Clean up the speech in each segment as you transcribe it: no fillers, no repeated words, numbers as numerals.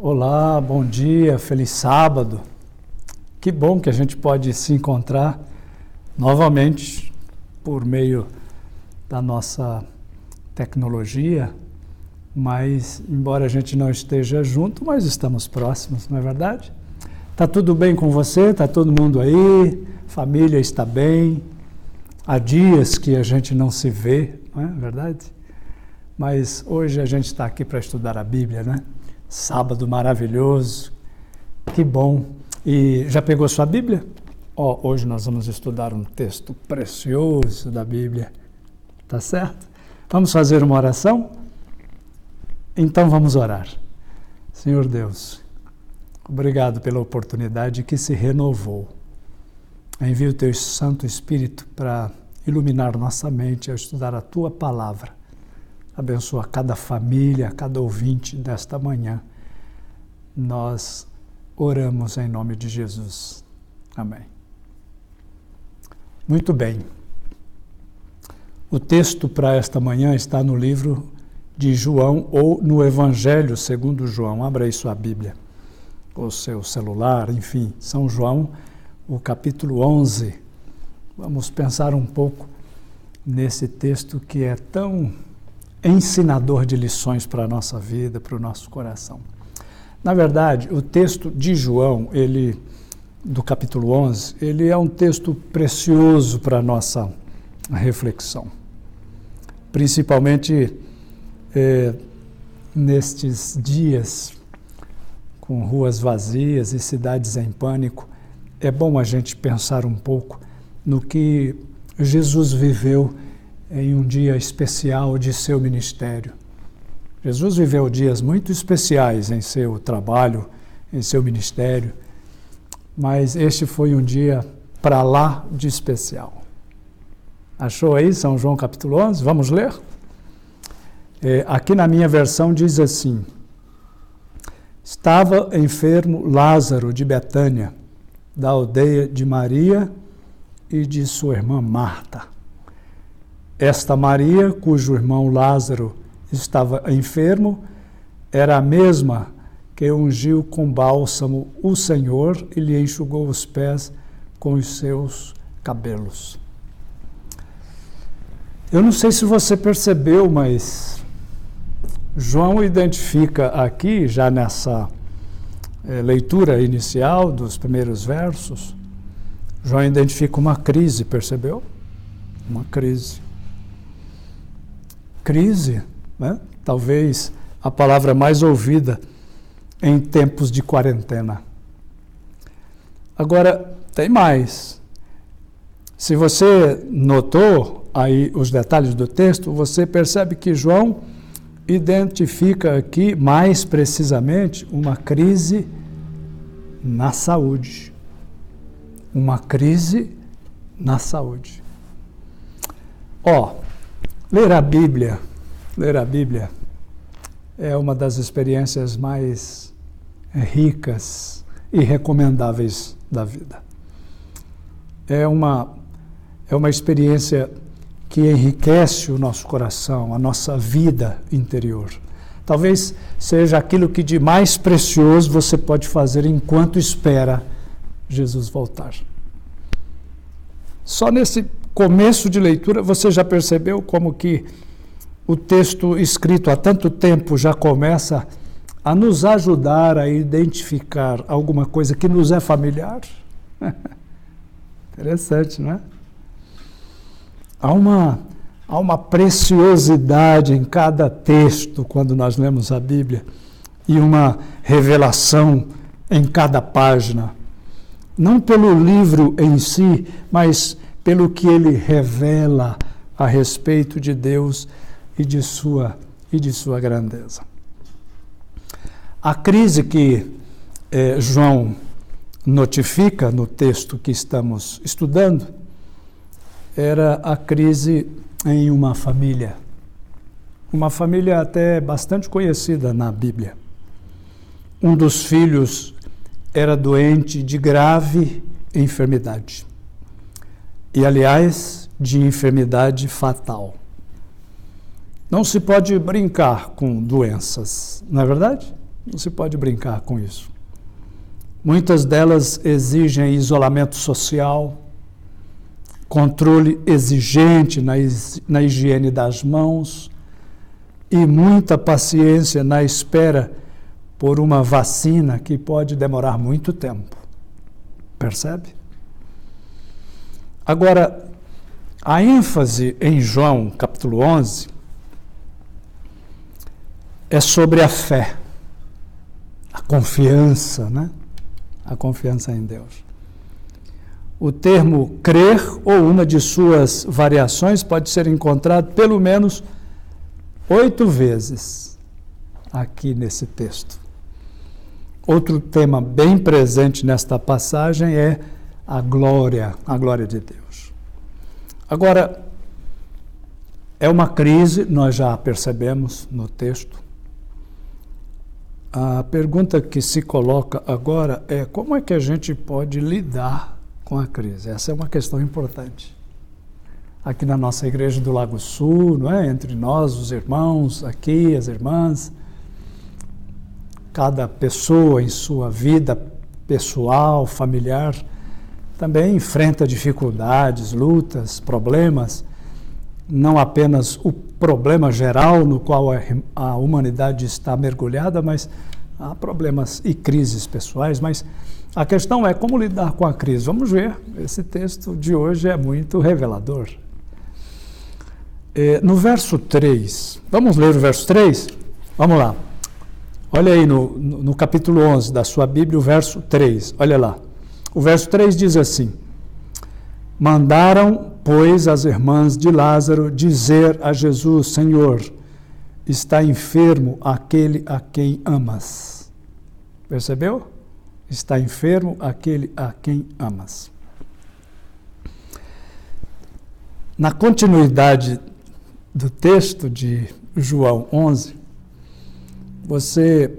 Olá, bom dia, feliz sábado. Que bom que a gente pode se encontrar novamente por meio da nossa tecnologia, mas embora a gente não esteja junto, mas estamos próximos, não é verdade? Tá tudo bem com você? Tá todo mundo aí? Família está bem? Há dias que a gente não se vê, não é verdade? Mas hoje a gente está aqui para estudar a Bíblia, né? Sábado maravilhoso, que bom. E já pegou sua Bíblia? Hoje nós vamos estudar um texto precioso da Bíblia, tá certo? Vamos fazer uma oração? Então vamos orar. Senhor Deus, obrigado pela oportunidade que se renovou. Envia o Teu Santo Espírito para iluminar nossa mente ao estudar a Tua Palavra. Abençoa cada família, cada ouvinte desta manhã. Nós oramos em nome de Jesus. Amém. Muito bem. O texto para esta manhã está no livro de João ou no Evangelho segundo João. Abra aí sua Bíblia, ou seu celular, enfim, São João, o capítulo 11. Vamos pensar um pouco nesse texto que é tão ensinador de lições para a nossa vida, para o nosso coração. Na verdade, o texto de João, do capítulo 11, ele é um texto precioso para a nossa reflexão. Principalmente nestes dias com ruas vazias e cidades em pânico, é bom a gente pensar um pouco no que Jesus viveu em um dia especial de seu ministério. Jesus viveu dias muito especiais em seu trabalho, em seu ministério, mas este foi um dia para lá de especial. Achou aí São João capítulo 11? Vamos ler? Aqui na minha versão diz assim: Estava enfermo Lázaro de Betânia, da aldeia de Maria e de sua irmã Marta. Esta Maria, cujo irmão Lázaro estava enfermo, era a mesma que ungiu com bálsamo o Senhor e lhe enxugou os pés com os seus cabelos. Eu não sei se você percebeu, mas João identifica aqui, já nessa leitura inicial dos primeiros versos, João identifica uma crise, percebeu? Uma crise. Crise, né? Talvez a palavra mais ouvida em tempos de quarentena. Agora, tem mais. Se você notou aí os detalhes do texto, você percebe que João identifica aqui, mais precisamente, uma crise na saúde. Uma crise na saúde. Ler a Bíblia é uma das experiências mais ricas e recomendáveis da vida. É uma experiência que enriquece o nosso coração, a nossa vida interior. Talvez seja aquilo que de mais precioso você pode fazer enquanto espera Jesus voltar. Só nesse começo de leitura, você já percebeu como que o texto escrito há tanto tempo já começa a nos ajudar a identificar alguma coisa que nos é familiar? Interessante, não é? Há uma preciosidade em cada texto quando nós lemos a Bíblia e uma revelação em cada página. Não pelo livro em si, mas pelo que ele revela a respeito de Deus e de sua grandeza. A crise que João notifica no texto que estamos estudando era a crise em uma família até bastante conhecida na Bíblia. Um dos filhos era doente de grave enfermidade. E, aliás, de enfermidade fatal. Não se pode brincar com doenças, não é verdade? Não se pode brincar com isso. Muitas delas exigem isolamento social, controle exigente na higiene das mãos e muita paciência na espera por uma vacina que pode demorar muito tempo. Percebe? Agora, a ênfase em João, capítulo 11, é sobre a fé, a confiança, né? A confiança em Deus. O termo crer, ou uma de suas variações, pode ser encontrado pelo menos 8 vezes aqui nesse texto. Outro tema bem presente nesta passagem é a glória de Deus. Agora, é uma crise, nós já percebemos no texto. A pergunta que se coloca agora é como é que a gente pode lidar com a crise? Essa é uma questão importante. Aqui na nossa igreja do Lago Sul, não é? Entre nós, os irmãos aqui, as irmãs, cada pessoa em sua vida pessoal, familiar, também enfrenta dificuldades, lutas, problemas, não apenas o problema geral no qual a humanidade está mergulhada, mas há problemas e crises pessoais, mas a questão é como lidar com a crise. Vamos ver, esse texto de hoje é muito revelador. No verso 3, vamos ler o verso 3? Vamos lá. Olha aí no capítulo 11 da sua Bíblia, o verso 3, olha lá. O verso 3 diz assim: mandaram, pois, as irmãs de Lázaro dizer a Jesus: Senhor, está enfermo aquele a quem amas. Percebeu? Está enfermo aquele a quem amas. Na continuidade do texto de João 11, você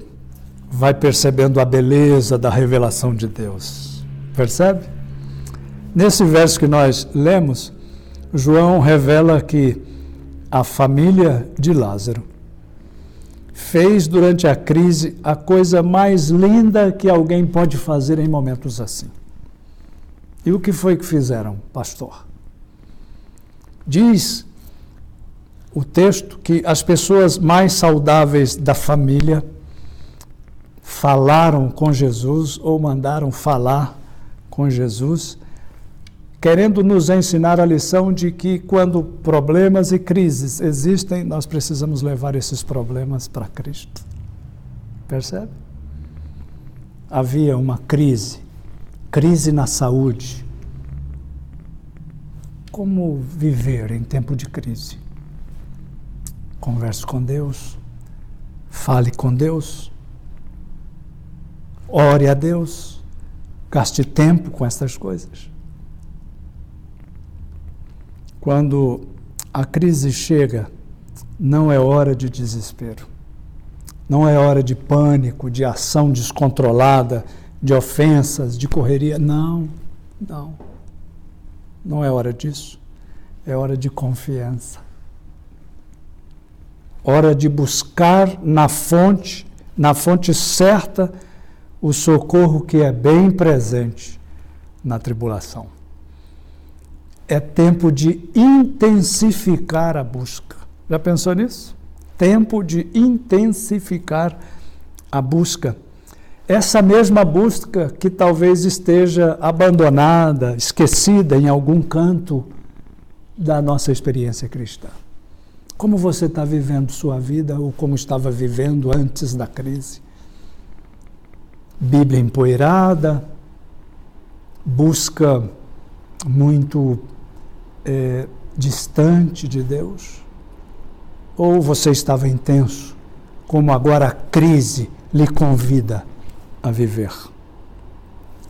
vai percebendo a beleza da revelação de Deus. Percebe? Nesse verso que nós lemos, João revela que a família de Lázaro fez durante a crise a coisa mais linda que alguém pode fazer em momentos assim. E o que foi que fizeram, pastor? Diz o texto que as pessoas mais saudáveis da família falaram com Jesus ou mandaram falar com Jesus, querendo nos ensinar a lição de que quando problemas e crises existem, nós precisamos levar esses problemas para Cristo. Percebe? Havia uma crise na saúde. Como viver em tempo de crise? Converse com Deus, fale com Deus, ore a Deus, gaste tempo com essas coisas. Quando a crise chega, não é hora de desespero, não é hora de pânico, de ação descontrolada, de ofensas, de correria. Não é hora disso. É hora de confiança. Hora de buscar na fonte certa, o socorro que é bem presente na tribulação. É tempo de intensificar a busca. Já pensou nisso? Tempo de intensificar a busca. Essa mesma busca que talvez esteja abandonada, esquecida em algum canto da nossa experiência cristã. Como você está vivendo sua vida ou como estava vivendo antes da crise? Bíblia empoeirada, busca muito distante de Deus? Ou você estava intenso, como agora a crise lhe convida a viver?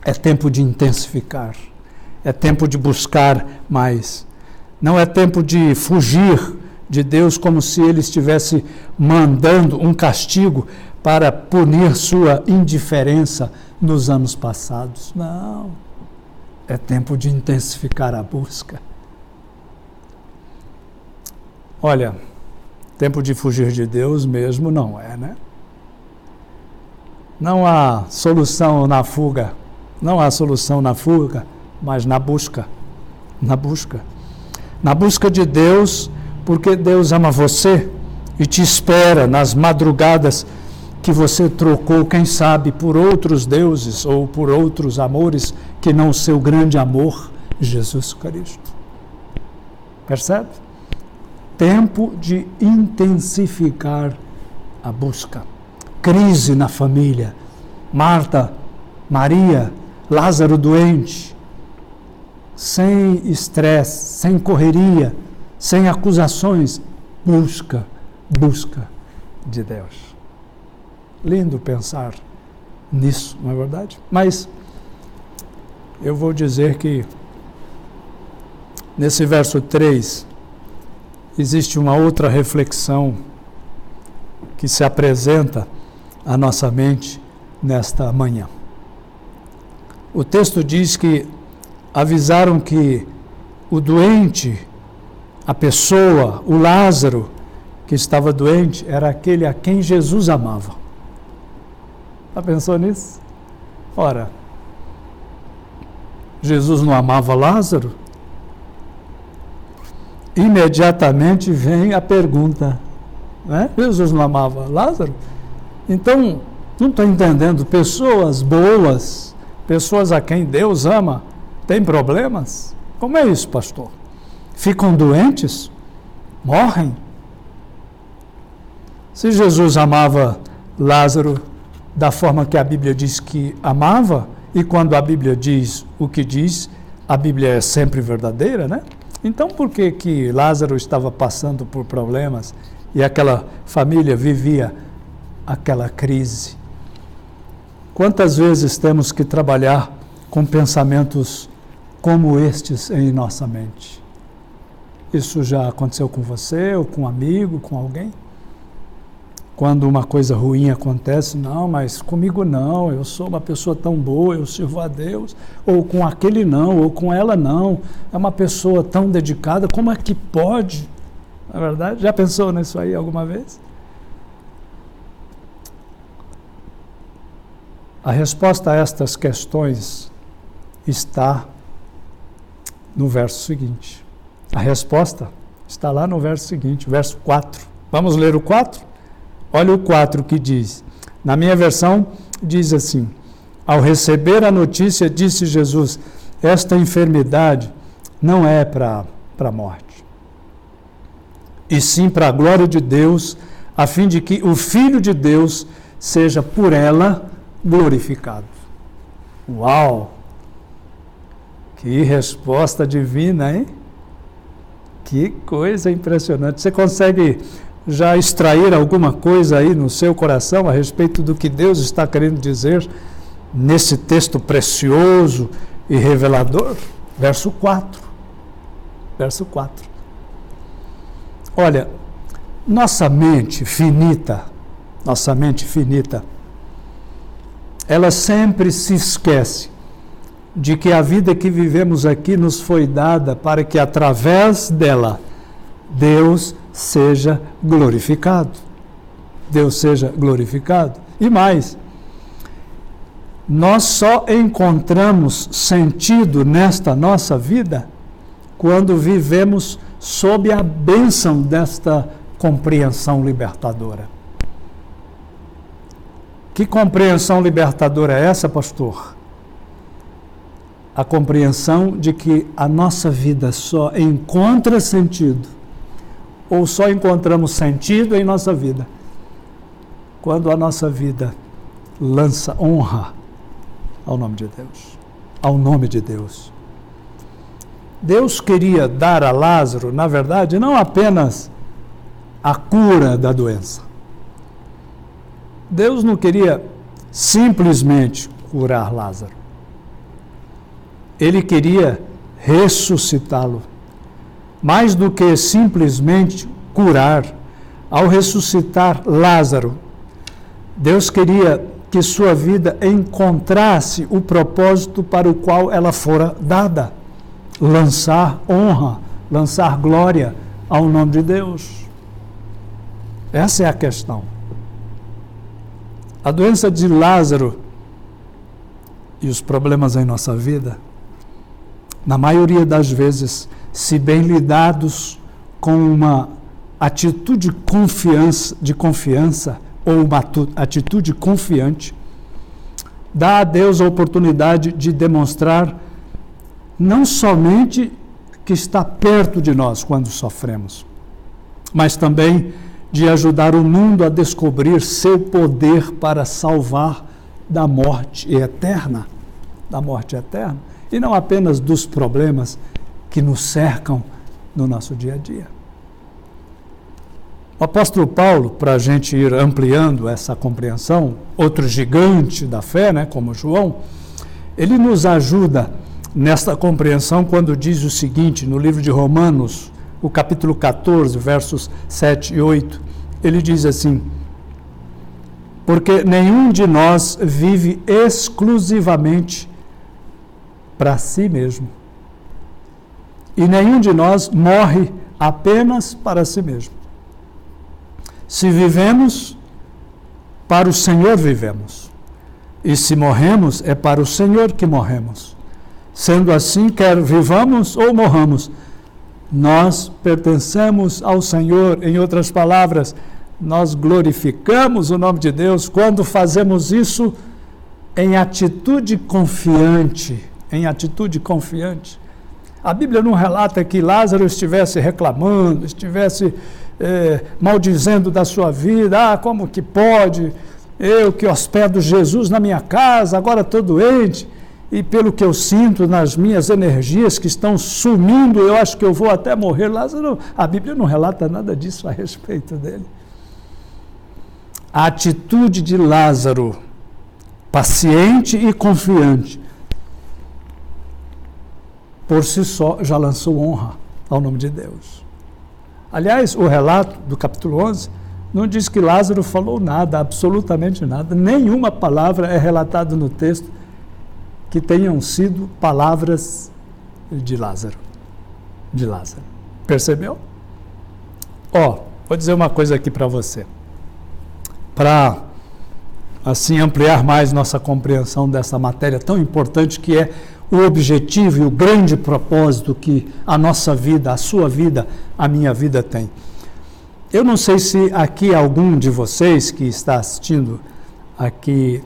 É tempo de intensificar, é tempo de buscar mais. Não é tempo de fugir de Deus como se Ele estivesse mandando um castigo para punir sua indiferença nos anos passados. Não. É tempo de intensificar a busca. Olha, tempo de fugir de Deus mesmo não é, né? Não há solução na fuga. Não há solução na fuga, mas na busca. Na busca. Na busca de Deus, porque Deus ama você e te espera nas madrugadas que você trocou, quem sabe, por outros deuses ou por outros amores que não o seu grande amor, Jesus Cristo. Percebe? Tempo de intensificar a busca. Crise na família. Marta, Maria, Lázaro doente. Sem estresse, sem correria, sem acusações. Busca de Deus. Lindo pensar nisso, não é verdade? Mas eu vou dizer que nesse verso 3 existe uma outra reflexão que se apresenta à nossa mente nesta manhã. O texto diz que avisaram que o doente, a pessoa, o Lázaro que estava doente, era aquele a quem Jesus amava. Já pensou nisso? Ora, Jesus não amava Lázaro? Imediatamente vem a pergunta, né? Jesus não amava Lázaro? Então, não estou entendendo, pessoas boas, pessoas a quem Deus ama, têm problemas? Como é isso, pastor? Ficam doentes? Morrem? Se Jesus amava Lázaro da forma que a Bíblia diz que amava, e quando a Bíblia diz o que diz, a Bíblia é sempre verdadeira, né? Então, por que Lázaro estava passando por problemas e aquela família vivia aquela crise? Quantas vezes temos que trabalhar com pensamentos como estes em nossa mente? Isso já aconteceu com você, ou com um amigo, com alguém? Quando uma coisa ruim acontece, não, mas comigo não, eu sou uma pessoa tão boa, eu sirvo a Deus, ou com aquele não, ou com ela não, é uma pessoa tão dedicada, como é que pode? Na verdade, já pensou nisso aí alguma vez? A resposta a estas questões está no verso seguinte. A resposta está lá no verso seguinte, verso 4. Vamos ler o 4? Olha o 4 que diz. Na minha versão, diz assim: ao receber a notícia, disse Jesus, esta enfermidade não é para a morte, e sim para a glória de Deus, a fim de que o Filho de Deus seja por ela glorificado. Uau! Que resposta divina, hein? Que coisa impressionante. Você consegue já extrair alguma coisa aí no seu coração a respeito do que Deus está querendo dizer nesse texto precioso e revelador? Verso 4. Verso 4. Olha, nossa mente finita, ela sempre se esquece de que a vida que vivemos aqui nos foi dada para que através dela Deus seja glorificado. Deus seja glorificado. E mais, nós só encontramos sentido nesta nossa vida quando vivemos sob a bênção desta compreensão libertadora. Que compreensão libertadora é essa, pastor? A compreensão de que a nossa vida só encontra sentido, ou só encontramos sentido em nossa vida, quando a nossa vida lança honra ao nome de Deus. Ao nome de Deus. Deus queria dar a Lázaro, na verdade, não apenas a cura da doença. Deus não queria simplesmente curar Lázaro. Ele queria ressuscitá-lo. Mais do que simplesmente curar, ao ressuscitar Lázaro, Deus queria que sua vida encontrasse o propósito para o qual ela fora dada. Lançar honra, lançar glória ao nome de Deus. Essa é a questão. A doença de Lázaro e os problemas em nossa vida, na maioria das vezes, se bem lidados com uma atitude de confiança ou uma atitude confiante, dá a Deus a oportunidade de demonstrar não somente que está perto de nós quando sofremos, mas também de ajudar o mundo a descobrir seu poder para salvar da morte eterna, e não apenas dos problemas que nos cercam no nosso dia a dia. O apóstolo Paulo, para a gente ir ampliando essa compreensão, outro gigante da fé, né, como João, ele nos ajuda nesta compreensão quando diz o seguinte, no livro de Romanos, o capítulo 14, versos 7 e 8, ele diz assim: porque nenhum de nós vive exclusivamente para si mesmo, e nenhum de nós morre apenas para si mesmo. Se vivemos, para o Senhor vivemos, e se morremos, é para o Senhor que morremos. Sendo assim, quer vivamos ou morramos, nós pertencemos ao Senhor. Em outras palavras, nós glorificamos o nome de Deus quando fazemos isso em atitude confiante. A Bíblia não relata que Lázaro estivesse reclamando, estivesse maldizendo da sua vida. Como que pode? Eu que hospedo Jesus na minha casa, agora estou doente, e pelo que eu sinto nas minhas energias que estão sumindo, eu acho que eu vou até morrer. Lázaro, a Bíblia não relata nada disso a respeito dele. A atitude de Lázaro, paciente e confiante, por si só já lançou honra ao nome de Deus. Aliás, o relato do capítulo 11 não diz que Lázaro falou nada, absolutamente nada. Nenhuma palavra é relatada no texto que tenham sido palavras de Lázaro. Percebeu? Vou dizer uma coisa aqui para você. Para, assim, ampliar mais nossa compreensão dessa matéria tão importante que é o objetivo e o grande propósito que a nossa vida, a sua vida, a minha vida tem. Eu não sei se aqui algum de vocês que está assistindo aqui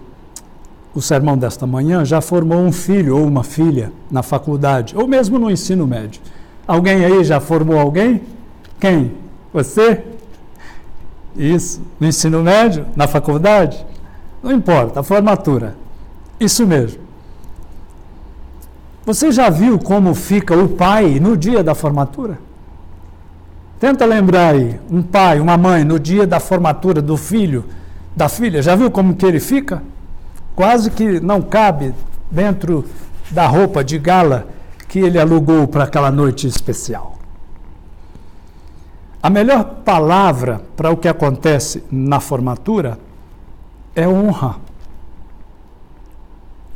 o sermão desta manhã já formou um filho ou uma filha na faculdade, ou mesmo no ensino médio. Alguém aí já formou alguém? Quem? Você? Isso, no ensino médio, na faculdade? Não importa, a formatura. Isso mesmo. Você já viu como fica o pai no dia da formatura? Tenta lembrar aí, um pai, uma mãe, no dia da formatura do filho, da filha, já viu como que ele fica? Quase que não cabe dentro da roupa de gala que ele alugou para aquela noite especial. A melhor palavra para o que acontece na formatura é honra.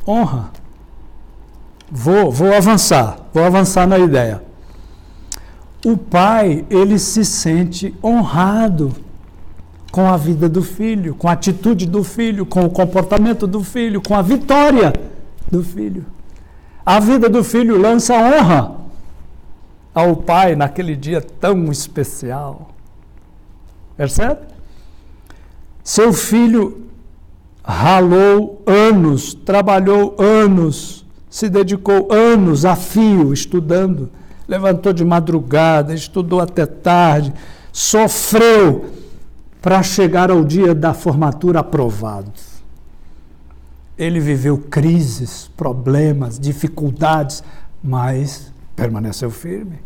Honra. Vou avançar na ideia. O pai, ele se sente honrado com a vida do filho, com a atitude do filho, com o comportamento do filho, com a vitória do filho. A vida do filho lança honra ao pai naquele dia tão especial. Percebe? Seu filho ralou anos, trabalhou anos, se dedicou anos a fio estudando, levantou de madrugada, estudou até tarde, sofreu para chegar ao dia da formatura aprovado. Ele viveu crises, problemas, dificuldades, mas permaneceu firme.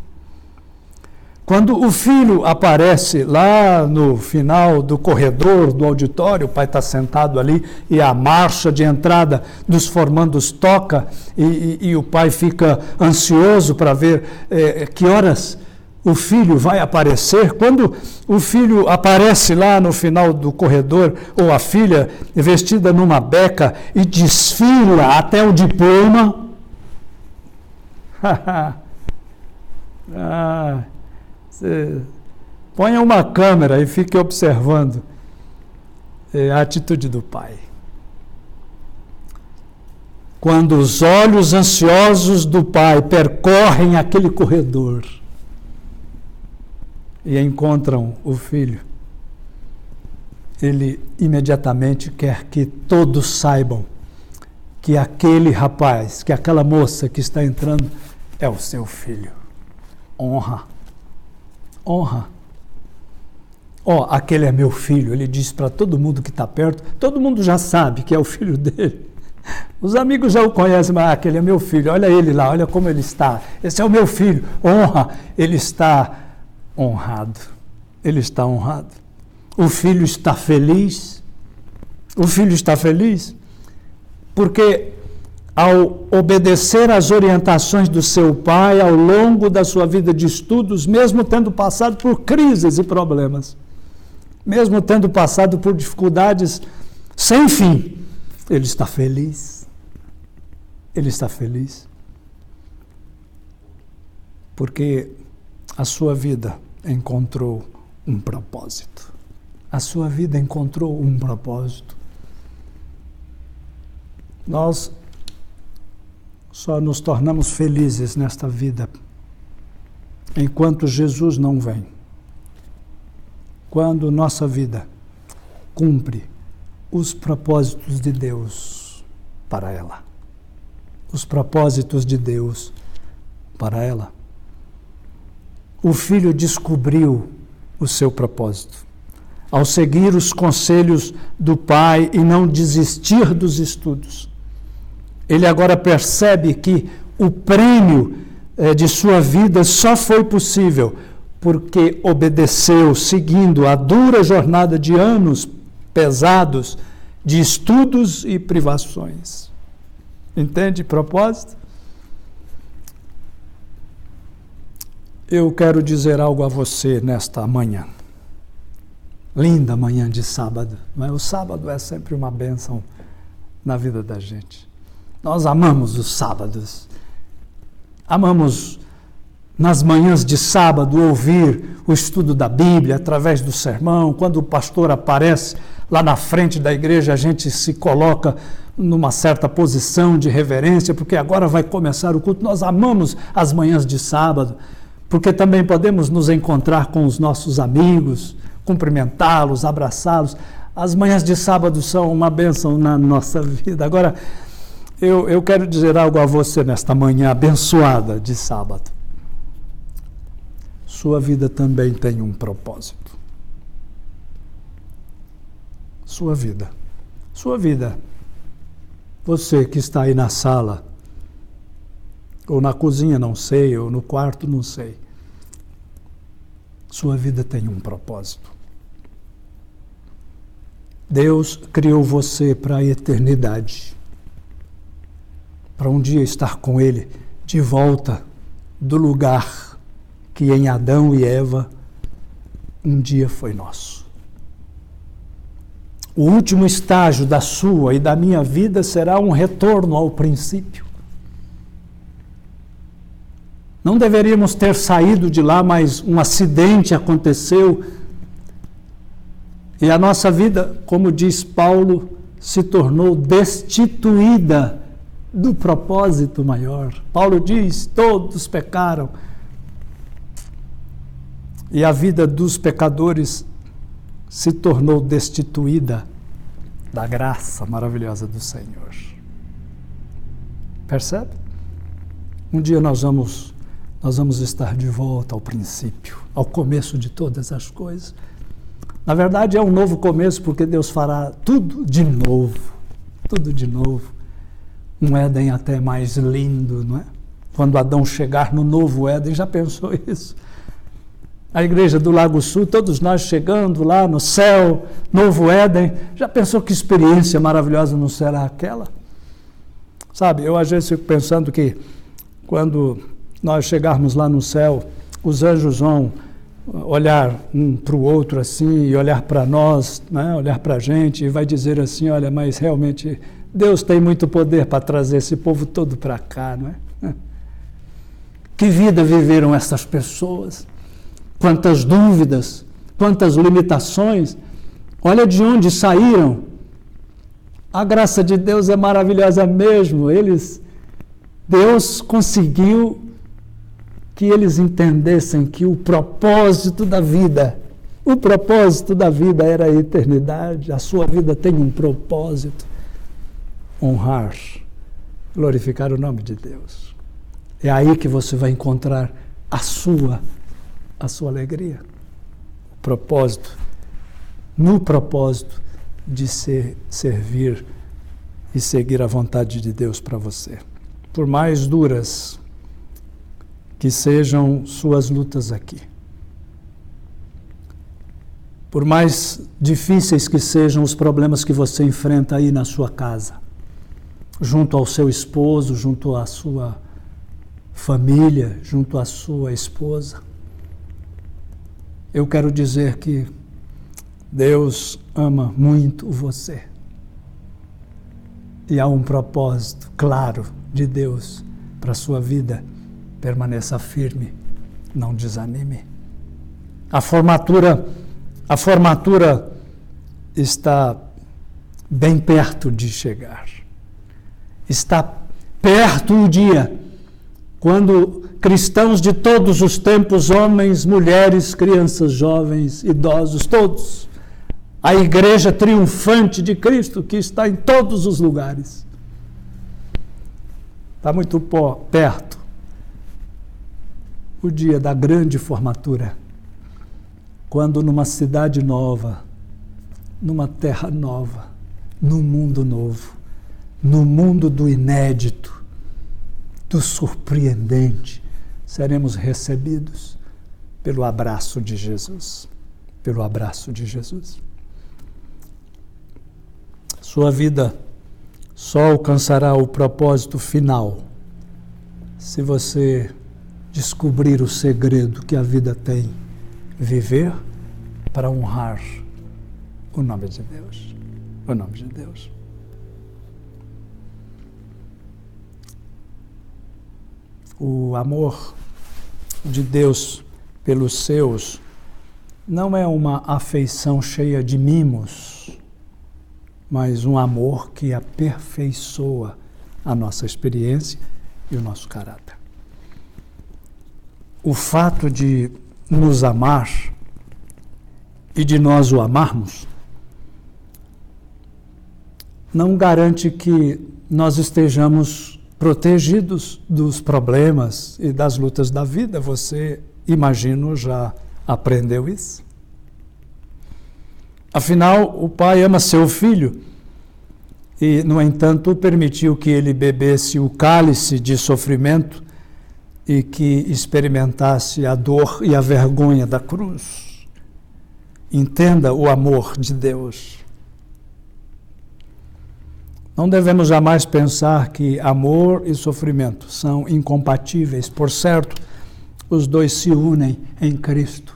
Quando o filho aparece lá no final do corredor do auditório, o pai está sentado ali e a marcha de entrada dos formandos toca e o pai fica ansioso para ver que horas o filho vai aparecer. Quando o filho aparece lá no final do corredor, ou a filha vestida numa beca e desfila até o diploma, Você ponha uma câmera e fique observando É a atitude do pai. Quando os olhos ansiosos do pai percorrem aquele corredor e encontram o filho, ele imediatamente quer que todos saibam que aquele rapaz, que aquela moça que está entrando é o seu filho. Honra. Honra. Aquele é meu filho. Ele diz para todo mundo que está perto, todo mundo já sabe que é o filho dele. Os amigos já o conhecem, mas aquele é meu filho, olha ele lá, olha como ele está. Esse é o meu filho. Honra. Ele está honrado. Ele está honrado. O filho está feliz. O filho está feliz porque, ao obedecer às orientações do seu pai ao longo da sua vida de estudos, mesmo tendo passado por crises e problemas, mesmo tendo passado por dificuldades sem fim, ele está feliz. Ele está feliz porque a sua vida encontrou um propósito. A sua vida encontrou um propósito. Nós só nos tornamos felizes nesta vida enquanto Jesus não vem. Quando nossa vida cumpre os propósitos de Deus para ela. Os propósitos de Deus para ela. O filho descobriu o seu propósito ao seguir os conselhos do pai e não desistir dos estudos. Ele agora percebe que o prêmio de sua vida só foi possível porque obedeceu, seguindo a dura jornada de anos pesados de estudos e privações. Entende propósito? Eu quero dizer algo a você nesta manhã. Linda manhã de sábado. Mas o sábado é sempre uma bênção na vida da gente. Nós amamos os sábados. Amamos, nas manhãs de sábado, ouvir o estudo da Bíblia através do sermão. Quando o pastor aparece lá na frente da igreja, a gente se coloca numa certa posição de reverência, porque agora vai começar o culto. Nós amamos as manhãs de sábado, porque também podemos nos encontrar com os nossos amigos, cumprimentá-los, abraçá-los. As manhãs de sábado são uma bênção na nossa vida. Agora, eu quero dizer algo a você nesta manhã abençoada de sábado. Sua vida também tem um propósito. Sua vida. Sua vida. Você que está aí na sala, ou na cozinha, não sei, ou no quarto, não sei. Sua vida tem um propósito. Deus criou você para a eternidade. Para um dia estar com Ele de volta do lugar que em Adão e Eva um dia foi nosso. O último estágio da sua e da minha vida será um retorno ao princípio. Não deveríamos ter saído de lá, mas um acidente aconteceu e a nossa vida, como diz Paulo, se tornou destituída do propósito maior. Paulo diz, todos pecaram. E a vida dos pecadores se tornou destituída da graça maravilhosa do Senhor. Percebe? Um dia nós vamos estar de volta ao princípio, ao começo de todas as coisas. Na verdade, é um novo começo, porque Deus fará tudo de novo. Tudo de novo. Um Éden até mais lindo, não é? Quando Adão chegar no novo Éden, já pensou isso? A igreja do Lago Sul, todos nós chegando lá no céu, novo Éden, já pensou que experiência maravilhosa não será aquela? Sabe, eu às vezes fico pensando que quando nós chegarmos lá no céu, os anjos vão olhar um para o outro assim, e olhar para nós, né? Olhar para a gente e vai dizer assim, olha, mas realmente Deus tem muito poder para trazer esse povo todo para cá, não é? Que vida viveram essas pessoas? Quantas dúvidas, quantas limitações. olha de onde saíram. A graça de Deus é maravilhosa mesmo. Deus conseguiu que eles entendessem que o propósito da vida era a eternidade. A sua vida tem um propósito: honrar, glorificar o nome de Deus. É aí que você vai encontrar a sua alegria. O propósito, no propósito de servir e seguir a vontade de Deus para você. Por mais duras que sejam suas lutas aqui, por mais difíceis que sejam os problemas que você enfrenta aí na sua casa, junto ao seu esposo, junto à sua família, junto à sua esposa, eu quero dizer que Deus ama muito você. E há um propósito claro de Deus para a sua vida. Permaneça firme, não desanime. A formatura está bem perto de chegar. Está perto o dia quando cristãos de todos os tempos, homens, mulheres, crianças, jovens, idosos, todos, a igreja triunfante de Cristo que está em todos os lugares, está muito perto o dia da grande formatura, quando numa cidade nova, numa terra nova, num mundo novo, no mundo do inédito, do surpreendente, seremos recebidos pelo abraço de Jesus. Pelo abraço de Jesus. Sua vida só alcançará o propósito final se você descobrir o segredo que a vida tem: viver para honrar o nome de Deus. O nome de Deus. O amor de Deus pelos seus não é uma afeição cheia de mimos, mas um amor que aperfeiçoa a nossa experiência e o nosso caráter. O fato de nos amar e de nós o amarmos não garante que nós estejamos protegidos dos problemas e das lutas da vida. Você, imagino, já aprendeu isso. Afinal, o pai ama seu filho e, no entanto, permitiu que ele bebesse o cálice de sofrimento e que experimentasse a dor e a vergonha da cruz. Entenda o amor de Deus. Não devemos jamais pensar que amor e sofrimento são incompatíveis. Por certo, os dois se unem em Cristo.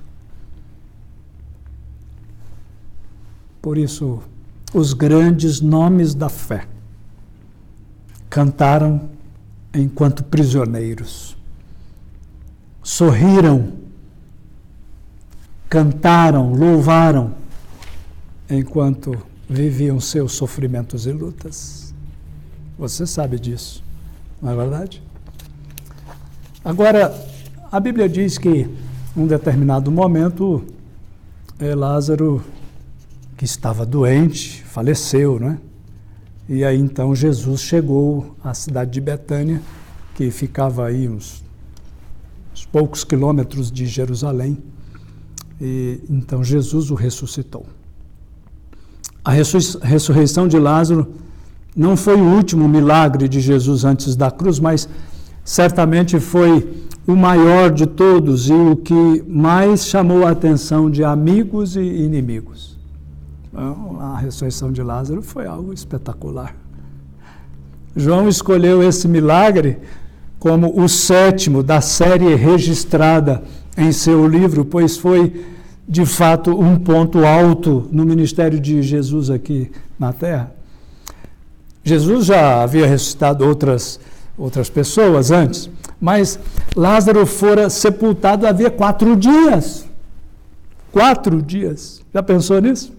Por isso, os grandes nomes da fé cantaram enquanto prisioneiros, sorriram, cantaram, louvaram enquanto viviam seus sofrimentos e lutas. Você sabe disso, não é verdade? Agora, a Bíblia diz que, em um determinado momento, Lázaro, que estava doente, faleceu, né? E aí, então, Jesus chegou à cidade de Betânia, que ficava aí uns poucos quilômetros de Jerusalém, e então Jesus o ressuscitou. A ressurreição de Lázaro não foi o último milagre de Jesus antes da cruz, mas certamente foi o maior de todos e o que mais chamou a atenção de amigos e inimigos. Então, a ressurreição de Lázaro foi algo espetacular. João escolheu esse milagre como o 7º da série registrada em seu livro, pois foi de fato um ponto alto no ministério de Jesus aqui na Terra. Jesus já havia ressuscitado outras pessoas antes, mas Lázaro fora sepultado havia 4 dias. 4 dias. Já pensou nisso?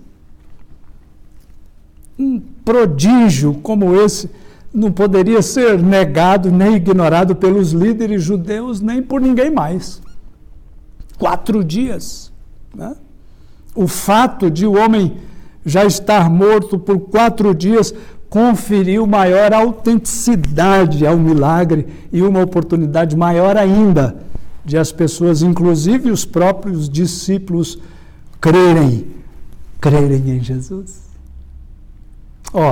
um prodígio como esse não poderia ser negado nem ignorado pelos líderes judeus, nem por ninguém mais. 4 dias. Né? O fato de o homem já estar morto por 4 dias conferiu maior autenticidade ao milagre e uma oportunidade maior ainda de as pessoas, inclusive os próprios discípulos, crerem em Jesus.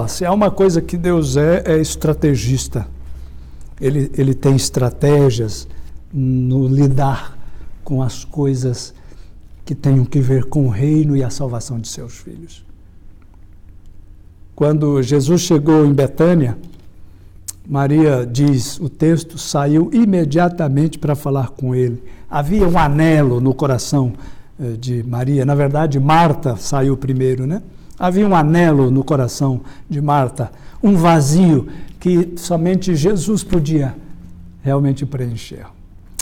Se há uma coisa que Deus é estrategista. Ele tem estratégias no lidar com as coisas que tenham que ver com o reino e a salvação de seus filhos. Quando Jesus chegou em Betânia, Maria, diz o texto, saiu imediatamente para falar com ele. Havia um anelo no coração de Maria. Na verdade, Marta saiu primeiro, né? Havia um anelo no coração de Marta, um vazio que somente Jesus podia realmente preencher.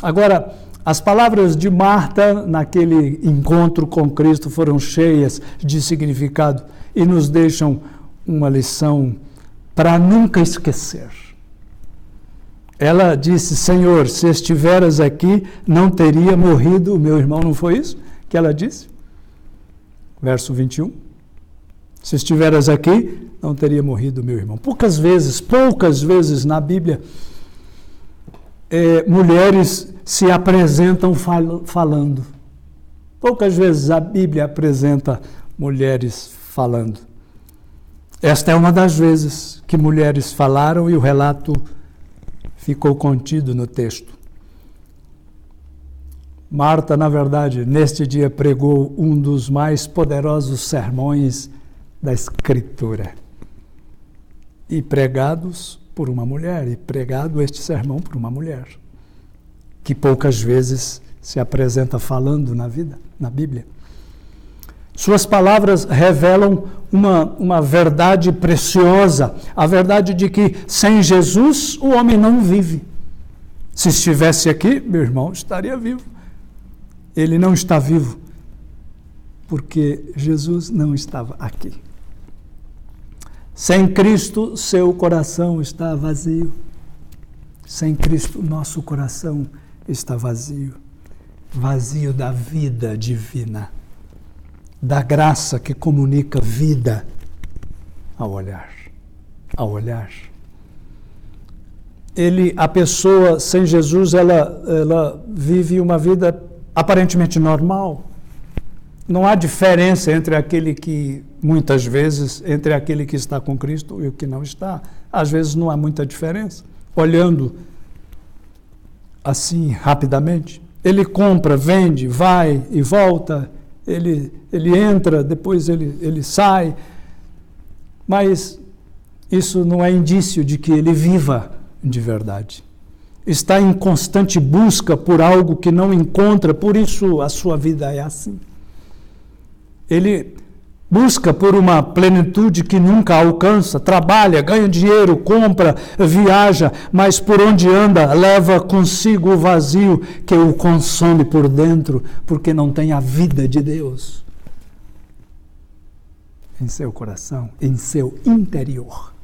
Agora, as palavras de Marta naquele encontro com Cristo foram cheias de significado e nos deixam uma lição para nunca esquecer. Ela disse: Senhor, se estiveras aqui, não teria morrido o meu irmão. Não foi isso que ela disse? Verso 21. Se estiveras aqui, não teria morrido o meu irmão. Poucas vezes na Bíblia, mulheres se apresentam falando. Poucas vezes a Bíblia apresenta mulheres falando. Esta é uma das vezes que mulheres falaram e o relato ficou contido no texto. Marta, na verdade, neste dia pregou um dos mais poderosos sermões da Escritura. E pregados por uma mulher, e pregado este sermão por uma mulher, que poucas vezes se apresenta falando na Bíblia. Suas palavras revelam uma verdade preciosa, a verdade de que sem Jesus o homem não vive. Se estivesse aqui, meu irmão estaria vivo. Ele não está vivo porque Jesus não estava aqui. Sem Cristo, seu coração está vazio. Sem Cristo, nosso coração está vazio. Vazio da vida divina, da graça que comunica vida ao olhar. A pessoa sem Jesus, ela vive uma vida aparentemente normal. Não há diferença entre aquele que, muitas vezes, entre aquele que está com Cristo e o que não está. Às vezes não há muita diferença. Olhando assim, rapidamente. Ele compra, vende, vai e volta. Ele entra, depois ele sai. Mas isso não é indício de que ele viva de verdade. Está em constante busca por algo que não encontra, por isso a sua vida é assim. Ele busca por uma plenitude que nunca alcança, trabalha, ganha dinheiro, compra, viaja, mas por onde anda, leva consigo o vazio que o consome por dentro, porque não tem a vida de Deus em seu coração, em seu interior.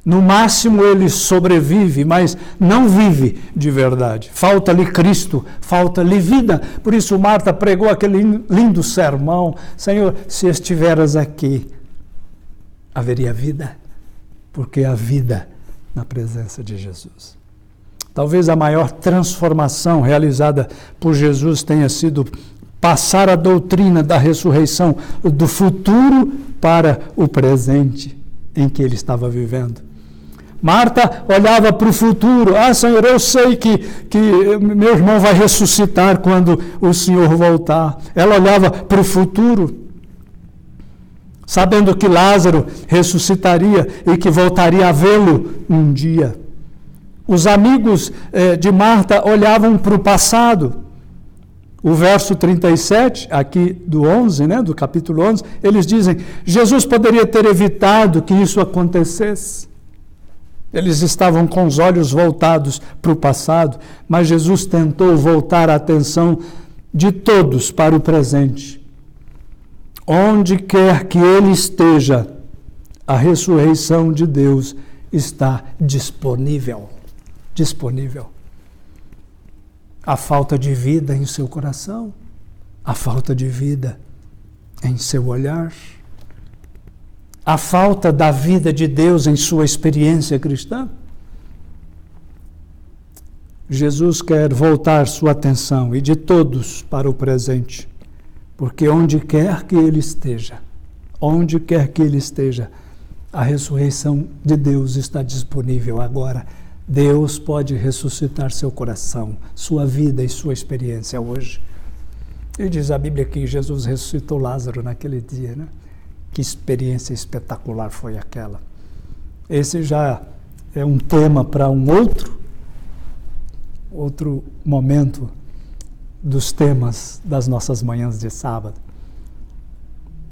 No máximo ele sobrevive, mas não vive de verdade. Falta-lhe Cristo, falta-lhe vida. Por isso Marta pregou aquele lindo sermão: Senhor, se estiveras aqui, haveria vida, porque há vida na presença de Jesus. Talvez a maior transformação realizada por Jesus tenha sido passar a doutrina da ressurreição do futuro para o presente em que ele estava vivendo. Marta olhava para o futuro. Senhor, eu sei que meu irmão vai ressuscitar quando o Senhor voltar. Ela olhava para o futuro, sabendo que Lázaro ressuscitaria e que voltaria a vê-lo um dia. Os amigos de Marta olhavam para o passado. O verso 37, aqui do 11, do capítulo 11, eles dizem: Jesus poderia ter evitado que isso acontecesse. Eles estavam com os olhos voltados para o passado, mas Jesus tentou voltar a atenção de todos para o presente. Onde quer que ele esteja, A ressurreição de Deus está disponível. Disponível. A falta de vida em seu coração, a falta de vida em seu olhar, a falta da vida de Deus em sua experiência cristã. Jesus quer voltar sua atenção e de todos para o presente, porque onde quer que ele esteja, a ressurreição de Deus está disponível agora. Deus pode ressuscitar seu coração, sua vida e sua experiência hoje. E diz a Bíblia que Jesus ressuscitou Lázaro naquele dia, né? Que experiência espetacular foi aquela. Esse já é um tema para um outro momento dos temas das nossas manhãs de sábado.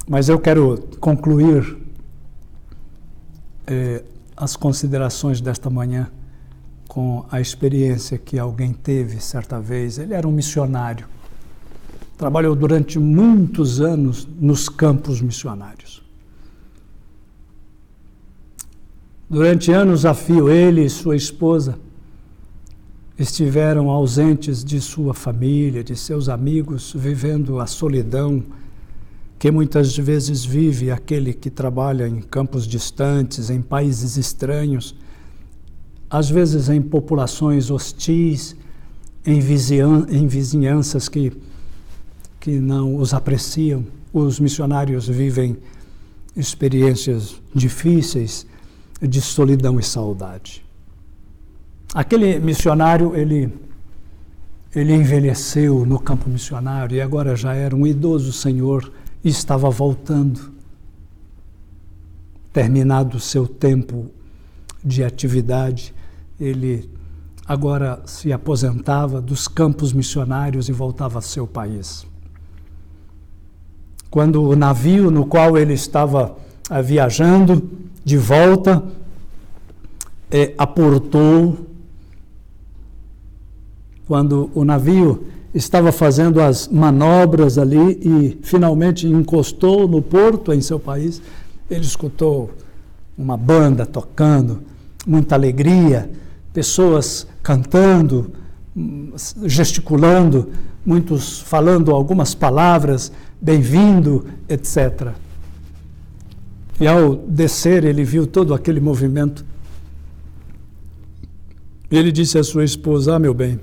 Mas eu quero concluir as considerações desta manhã com a experiência que alguém teve certa vez. Ele era um missionário, trabalhou durante muitos anos nos campos missionários. Durante anos a fio, ele e sua esposa estiveram ausentes de sua família, de seus amigos, vivendo a solidão que muitas vezes vive aquele que trabalha em campos distantes, em países estranhos, às vezes em populações hostis, em vizinhanças que não os apreciam. Os missionários vivem experiências difíceis de solidão e saudade. Aquele missionário, ele envelheceu no campo missionário e agora já era um idoso senhor e estava voltando, terminado o seu tempo de atividade. Ele agora se aposentava dos campos missionários e voltava ao seu país. Quando o navio no qual ele estava viajando de volta aportou, quando o navio estava fazendo as manobras ali e finalmente encostou no porto em seu país, ele escutou uma banda tocando, muita alegria, pessoas cantando, gesticulando, muitos falando algumas palavras, bem-vindo, etc. E ao descer, ele viu todo aquele movimento. Ele disse à sua esposa: meu bem,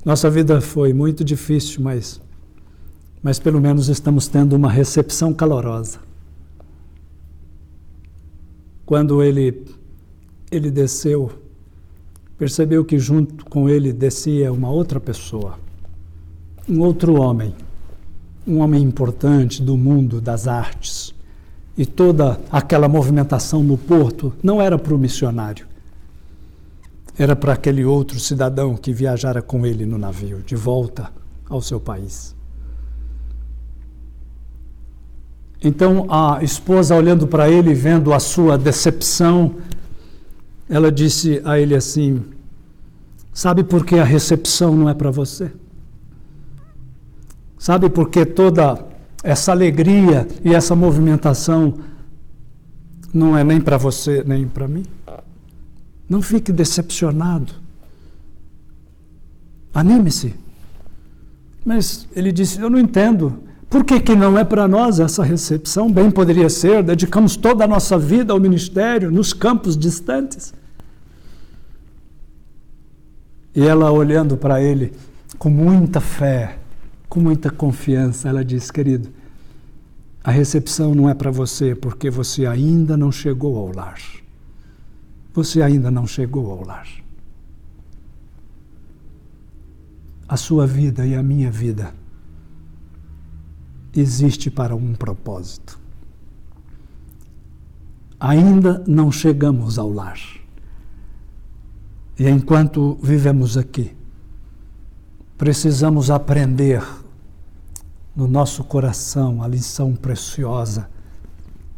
nossa vida foi muito difícil, mas pelo menos estamos tendo uma recepção calorosa. Quando ele desceu, percebeu que junto com ele descia uma outra pessoa, um outro homem, um homem importante do mundo das artes. E toda aquela movimentação no porto não era para o missionário, era para aquele outro cidadão que viajara com ele no navio, de volta ao seu país. Então a esposa, olhando para ele, vendo a sua decepção, ela disse a ele assim: sabe por que a recepção não é para você? Sabe por que toda essa alegria e essa movimentação não é nem para você, nem para mim? Não fique decepcionado. Anime-se. Mas ele disse: eu não entendo. Por que não é para nós essa recepção? Bem poderia ser, dedicamos toda a nossa vida ao ministério, nos campos distantes. E ela, olhando para ele com muita fé, com muita confiança, ela disse: querido, a recepção não é para você porque você ainda não chegou ao lar. Você ainda não chegou ao lar. A sua vida e a minha vida existe para um propósito. Ainda não chegamos ao lar. E enquanto vivemos aqui, precisamos aprender no nosso coração a lição preciosa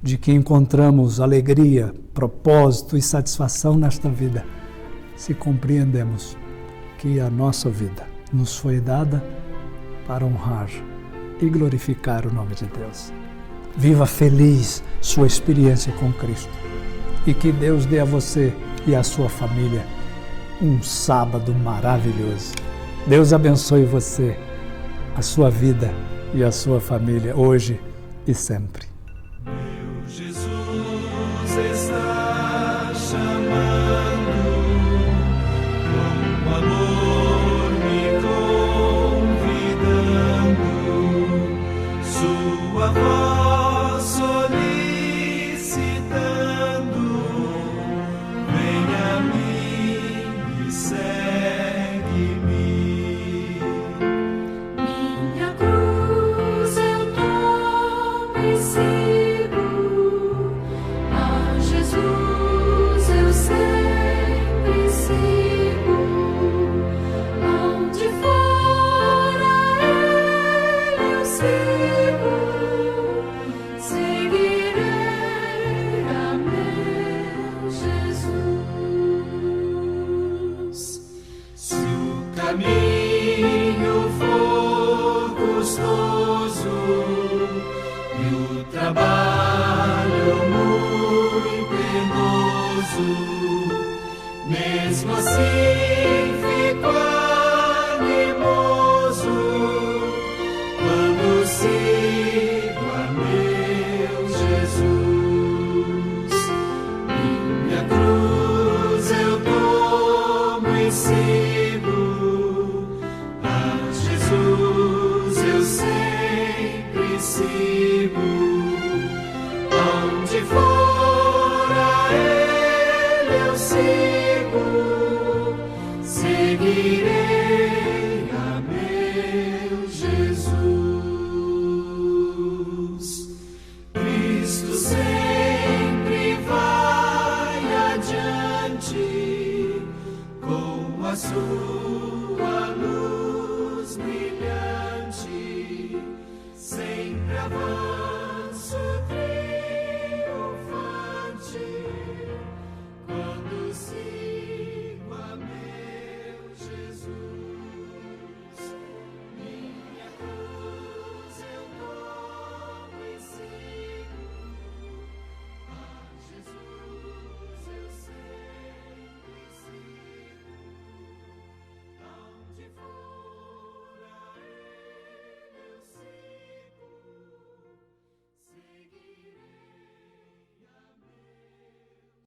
de que encontramos alegria, propósito e satisfação nesta vida, se compreendemos que a nossa vida nos foi dada para honrar e glorificar o nome de Deus. Viva feliz sua experiência com Cristo. E que Deus dê a você e à sua família um sábado maravilhoso. Deus abençoe você, a sua vida e a sua família, hoje e sempre. Meu Jesus está chamando.